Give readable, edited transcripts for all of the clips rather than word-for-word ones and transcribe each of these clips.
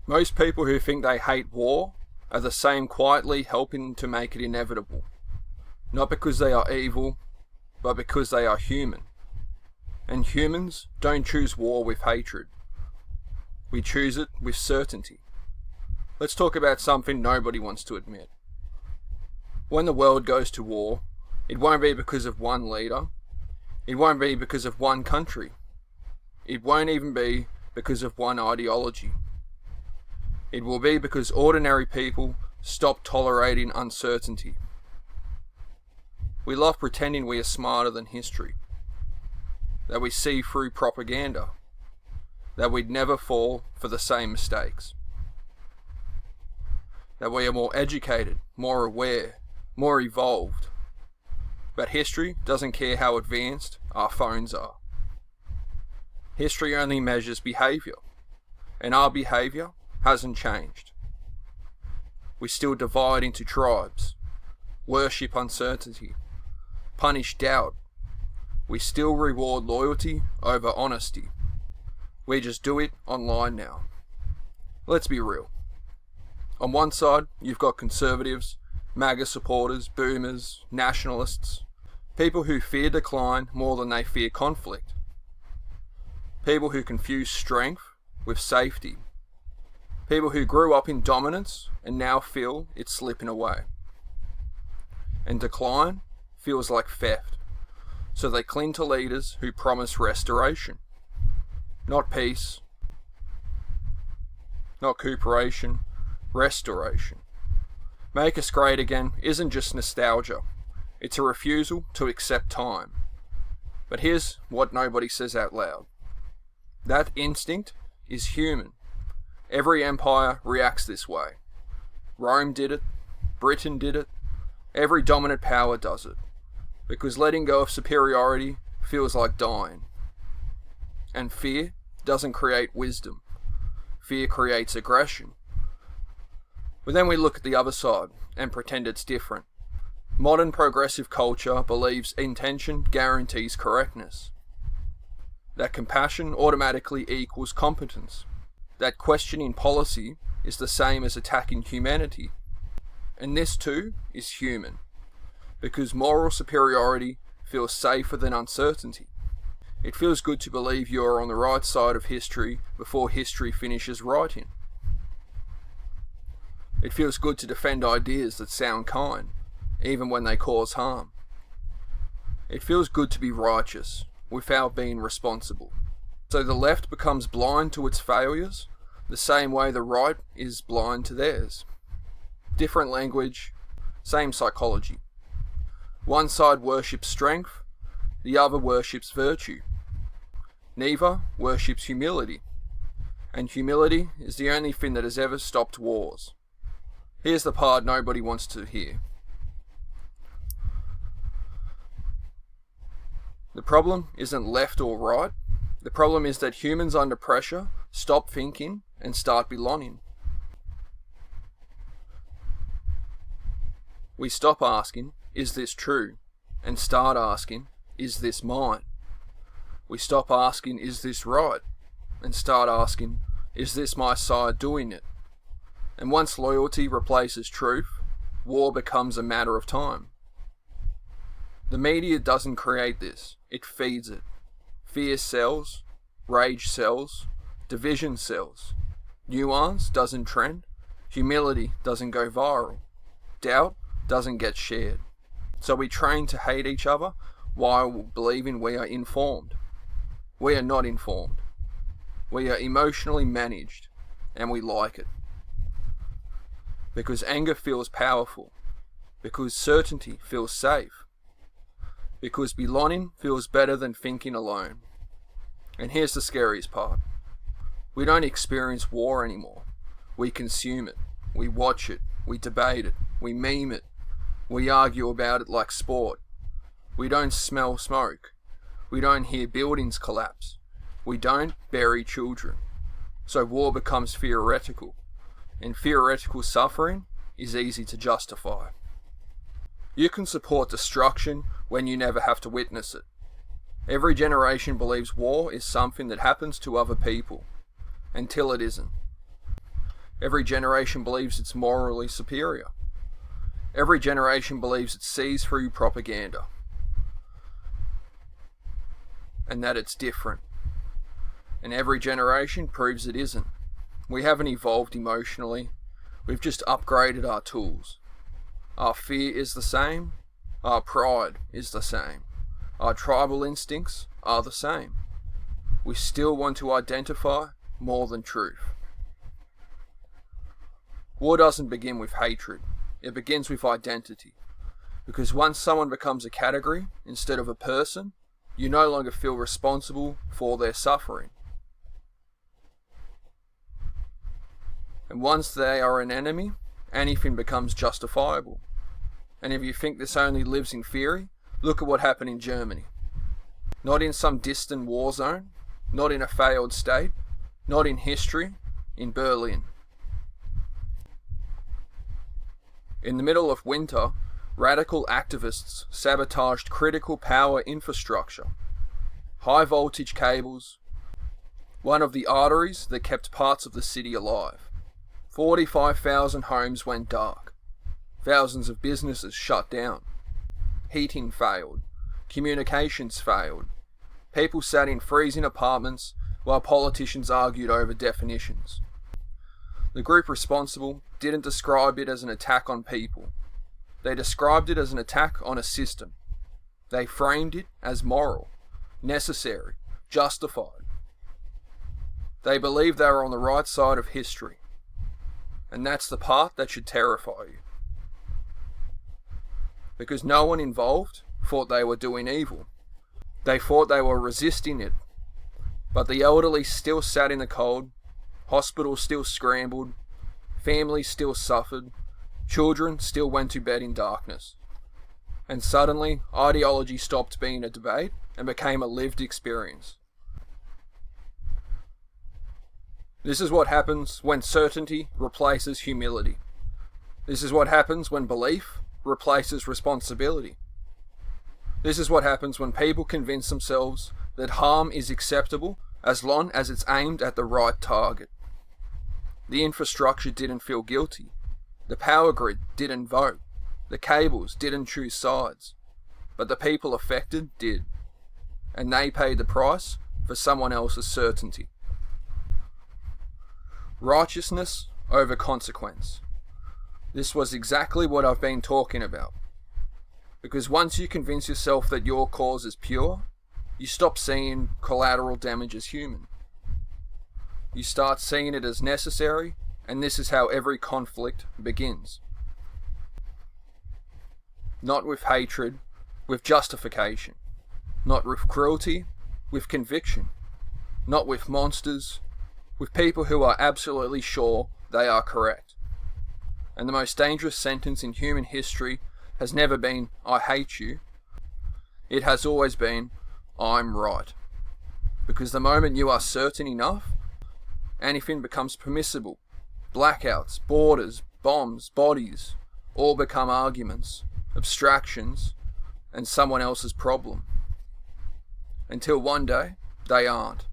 Most people who think they hate war are the same quietly helping to make it inevitable. Not because they are evil, but because they are human. And humans don't choose war with hatred. We choose it with certainty. Let's talk about something nobody wants to admit. When the world goes to war, it won't be because of one leader. It won't be because of one country. It won't even be because of one ideology. It will be because ordinary people stop tolerating uncertainty. We love pretending we are smarter than history, that we see through propaganda, that we'd never fall for the same mistakes, that we are more educated, more aware, more evolved. But history doesn't care how advanced our phones are. History only measures behaviour, and our behaviour hasn't changed. We still divide into tribes, worship uncertainty, punish doubt. We still reward loyalty over honesty. We just do it online now. Let's be real. On one side, you've got conservatives, MAGA supporters, boomers, nationalists, people who fear decline more than they fear conflict, people who confuse strength with safety, people who grew up in dominance and now feel it's slipping away. And decline feels like theft, so they cling to leaders who promise restoration, not peace, not cooperation, restoration. Make us great again isn't just nostalgia, it's a refusal to accept time. But here's what nobody says out loud. That instinct is human. Every empire reacts this way. Rome did it, Britain did it, every dominant power does it, because letting go of superiority feels like dying. And fear doesn't create wisdom. Fear creates aggression. But then we look at the other side and pretend it's different. Modern progressive culture believes intention guarantees correctness. That compassion automatically equals competence. That questioning policy is the same as attacking humanity. And this too is human, because moral superiority feels safer than uncertainty. It feels good to believe you are on the right side of history before history finishes writing. It feels good to defend ideas that sound kind, even when they cause harm. It feels good to be righteous without being responsible. So the left becomes blind to its failures, the same way the right is blind to theirs. Different language, same psychology. One side worships strength, the other worships virtue. Neither worships humility, and humility is the only thing that has ever stopped wars. Here's the part nobody wants to hear. The problem isn't left or right. The problem is that humans under pressure stop thinking and start belonging. We stop asking, is this true? And start asking, is this mine? We stop asking, is this right? And start asking, is this my side doing it? And once loyalty replaces truth, war becomes a matter of time. The media doesn't create this, it feeds it. Fear sells, rage sells, division sells. Nuance doesn't trend, humility doesn't go viral, doubt doesn't get shared. So we train to hate each other while believing we are informed. We are not informed. We are emotionally managed, and we like it. Because anger feels powerful, because certainty feels safe, because belonging feels better than thinking alone. And here's the scariest part. We don't experience war anymore. We consume it. We watch it. We debate it. We meme it. We argue about it like sport. We don't smell smoke. We don't hear buildings collapse. We don't bury children. So war becomes theoretical. And theoretical suffering is easy to justify. You can support destruction when you never have to witness it. Every generation believes war is something that happens to other people, until it isn't. Every generation believes it's morally superior. Every generation believes it sees through propaganda and that it's different. And every generation proves it isn't. We haven't evolved emotionally. We've just upgraded our tools. Our fear is the same. Our pride is the same. Our tribal instincts are the same. We still want to identify more than truth. War doesn't begin with hatred. It begins with identity. Because once someone becomes a category instead of a person, you no longer feel responsible for their suffering. And once they are an enemy, anything becomes justifiable. And if you think this only lives in theory, look at what happened in Germany. Not in some distant war zone, not in a failed state, not in history, in Berlin. In the middle of winter, radical activists sabotaged critical power infrastructure, high voltage cables, one of the arteries that kept parts of the city alive. 45,000 homes went dark. Thousands of businesses shut down. Heating failed. Communications failed. People sat in freezing apartments while politicians argued over definitions. The group responsible didn't describe it as an attack on people. They described it as an attack on a system. They framed it as moral, necessary, justified. They believed they were on the right side of history. And that's the part that should terrify you. Because no one involved thought they were doing evil. They thought they were resisting it. But the elderly still sat in the cold, hospitals still scrambled, families still suffered, children still went to bed in darkness. And suddenly, ideology stopped being a debate and became a lived experience. This is what happens when certainty replaces humility. This is what happens when belief replaces responsibility. This is what happens when people convince themselves that harm is acceptable as long as it's aimed at the right target. The infrastructure didn't feel guilty. The power grid didn't vote. The cables didn't choose sides. But the people affected did. And they paid the price for someone else's certainty. Righteousness over consequence. This was exactly what I've been talking about. Because once you convince yourself that your cause is pure, you stop seeing collateral damage as human. You start seeing it as necessary, and this is how every conflict begins. Not with hatred, with justification. Not with cruelty, with conviction. Not with monsters, with people who are absolutely sure they are correct. And the most dangerous sentence in human history has never been, "I hate you." It has always been, "I'm right." Because the moment you are certain enough, anything becomes permissible. Blackouts, borders, bombs, bodies, all become arguments, abstractions, and someone else's problem. Until one day, they aren't.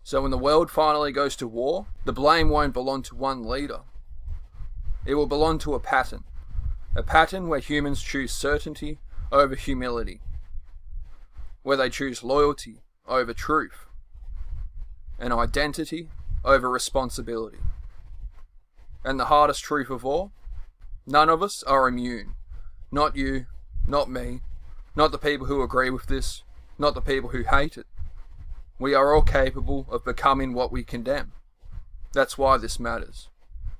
So when the world finally goes to war, the blame won't belong to one leader. It will belong to a pattern where humans choose certainty over humility, where they choose loyalty over truth, and identity over responsibility. And the hardest truth of all, none of us are immune. Not you, not me, not the people who agree with this, not the people who hate it. We are all capable of becoming what we condemn. That's why this matters.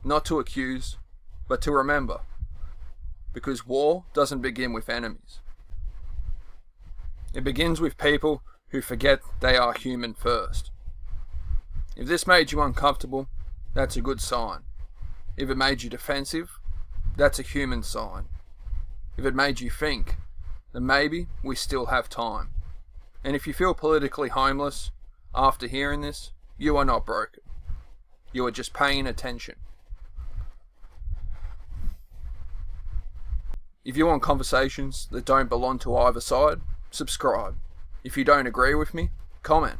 Not to accuse, but to remember. Because war doesn't begin with enemies. It begins with people who forget they are human first. If this made you uncomfortable, that's a good sign. If it made you defensive, that's a human sign. If it made you think, then maybe we still have time. And if you feel politically homeless after hearing this, you are not broken. You are just paying attention. If you want conversations that don't belong to either side, subscribe. If you don't agree with me, comment.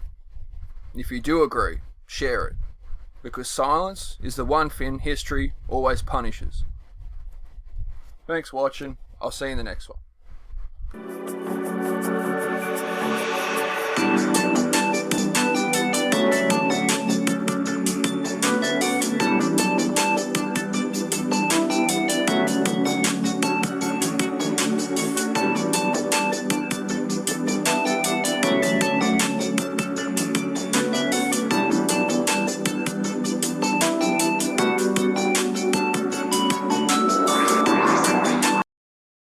If you do agree, share it. because silence is the one thing history always punishes. Thanks for watching. I'll see you in the next one.